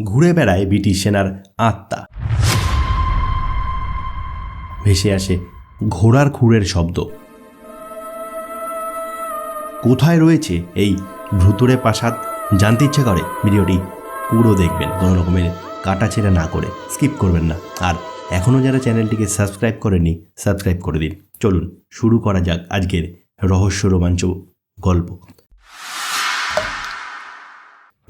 ঘুরে বেড়ায় ব্রিটিশ সেনার আত্মা। ভেসে আসে ঘোড়ার খুরের শব্দ। কোথায় রয়েছে এই ভুতুড়ে প্রাসাদ জানতে ইচ্ছে করে? ভিডিওটি পুরো দেখবেন, কোনো রকমের কাটাছেড়া না করে, স্কিপ করবেন না। আর এখনও যারা চ্যানেলটিকে সাবস্ক্রাইব করেনি সাবস্ক্রাইব করে দিন। চলুন শুরু করা যাক আজকের রহস্য রোমাঞ্চ গল্প।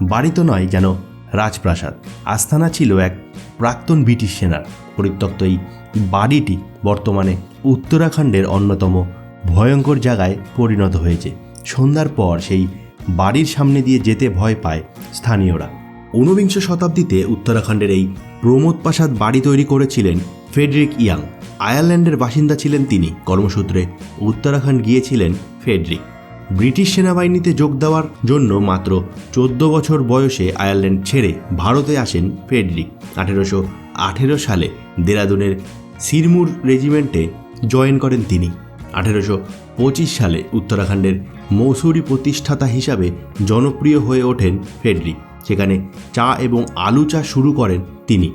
বাড়ি তো নয়, যেন রাজপ্রাসাদ। আস্তানা ছিল এক প্রাক্তন ব্রিটিশ সেনার। পরিত্যক্ত এই বাড়িটি বর্তমানে উত্তরাখণ্ডের অন্যতম ভয়ঙ্কর জায়গায় পরিণত হয়েছে। সন্ধ্যার পর সেই বাড়ির সামনে দিয়ে যেতে ভয় পায় স্থানীয়রা। ঊনবিংশ শতাব্দীতে উত্তরাখণ্ডের এই প্রমোদ প্রাসাদ বাড়ি তৈরি করেছিলেন ফ্রেডরিক ইয়াং। আয়ারল্যান্ডের বাসিন্দা ছিলেন তিনি। কর্মসূত্রে উত্তরাখণ্ড গিয়েছিলেন ফ্রেডরিক। ব্রিটিশ সেনাবাহিনীতে যোগ দেওয়ার জন্য মাত্র 14 বছর বয়সে আয়ারল্যান্ড ছেড়ে ভারতে আসেন ফ্রেডরিক। 1818 সালে দেরাদুনের সিরমুর রেজিমেন্টে জয়েন করেন তিনি। 1825 সালে উত্তরাখণ্ডের মৌসুরি প্রতিষ্ঠাতা হিসাবে জনপ্রিয় হয়ে ওঠেন ফ্রেডরিক। সেখানে চা এবং আলু চাষ শুরু করেন তিনি।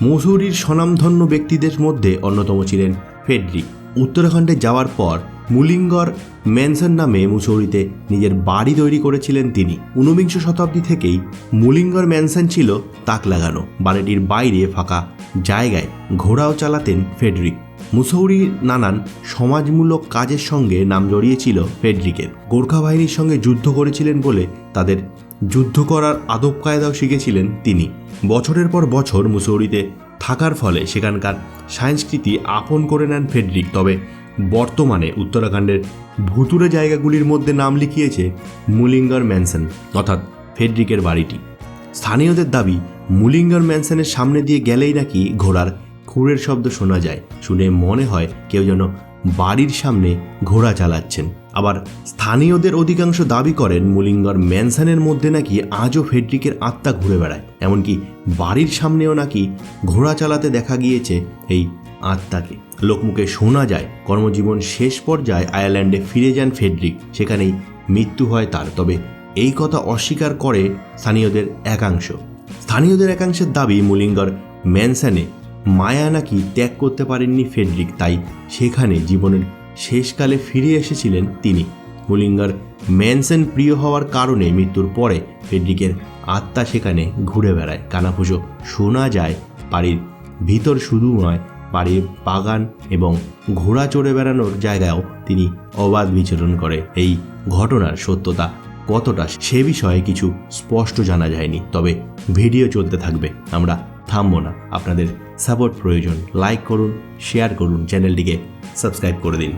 মৌসুরির স্বনামধন্য ব্যক্তিদের মধ্যে অন্যতম ছিলেন ফ্রেডরিক। উত্তরাখণ্ডে যাওয়ার পর মুলিঙ্গর ম্যানসন নামে মুসৌরিতে নিজের বাড়ি তৈরি করেছিলেন তিনি। 19বিংশ শতাব্দী থেকেই মুলিঙ্গর ম্যানসন ছিল তাক লাগানো। বাড়িটির বাইরে ফাঁকা জায়গায় ঘোড়াও চালাতেন ফ্রেডরিক। মুসৌরির নানান সমাজমূলক কাজের সঙ্গে নাম জড়িয়েছিল ফ্রেডরিকের। গোর্খা বাহিনীর সঙ্গে যুদ্ধ করেছিলেন বলে তাদের যুদ্ধ করার আদব কায়দাও শিখেছিলেন তিনি। বছরের পর বছর মুসৌরিতে থাকার ফলে সেখানকার সংস্কৃতি আপন করে নেন ফ্রেডরিক। তবে বর্তমানে উত্তরাখণ্ডের ভুতুড়ে জায়গাগুলির মধ্যে নাম লিখিয়েছে মুলিঙ্গর ম্যানসন অর্থাৎ ফ্রেডরিকের বাড়িটি। স্থানীয়দের দাবি, মুলিঙ্গর ম্যানসনের সামনে দিয়ে গেলেই নাকি ঘোড়ার খুরের শব্দ শোনা যায়। শুনে মনে হয় কেউ যেন বাড়ির সামনে ঘোড়া চালাচ্ছেন। আবার স্থানীয়দের অধিকাংশ দাবি করেন মুলিঙ্গর ম্যানসনের মধ্যে নাকি আজও ফ্রেডরিকের আত্মা ঘুরে বেড়ায়। এমনকি বাড়ির সামনেও নাকি ঘোড়া চালাতে দেখা গিয়েছে এই আত্মাকে। লোকমুখে শোনা যায় কর্মজীবন শেষ পর্যায়ে আয়ারল্যান্ডে ফিরে যান ফ্রেডরিক। সেখানেই মৃত্যু হয় তার। তবে এই কথা অস্বীকার করে স্থানীয়দের একাংশের দাবি, মুলিঙ্গর ম্যানসনে মায়া নাকি ত্যাগ করতে পারেননি ফ্রেডরিক, তাই সেখানে জীবনের শেষকালে ফিরে এসেছিলেন তিনি। মুলিঙ্গর ম্যানসন প্রিয় হওয়ার কারণে মৃত্যুর পরে ফ্রেডরিকের আত্মা সেখানে ঘুরে বেড়ায়। কানাফুসো শোনা যায় বাড়ির ভিতর শুধু নয়, বাড়ির বাগান এবং ঘোড়া চড়ে বেড়ানোর জায়গায়ও তিনি অবাধ বিচরণ করে। এই ঘটনার সত্যতা কতটা সে বিষয়ে কিছু স্পষ্ট জানা যায়নি। তবে ভিডিও চলতে থাকবে, আমরা থামবো না। আপনাদের সাপোর্ট প্রয়োজন। লাইক করুন, শেয়ার করুন, চ্যানেলটিকে সাবস্ক্রাইব করে দিন।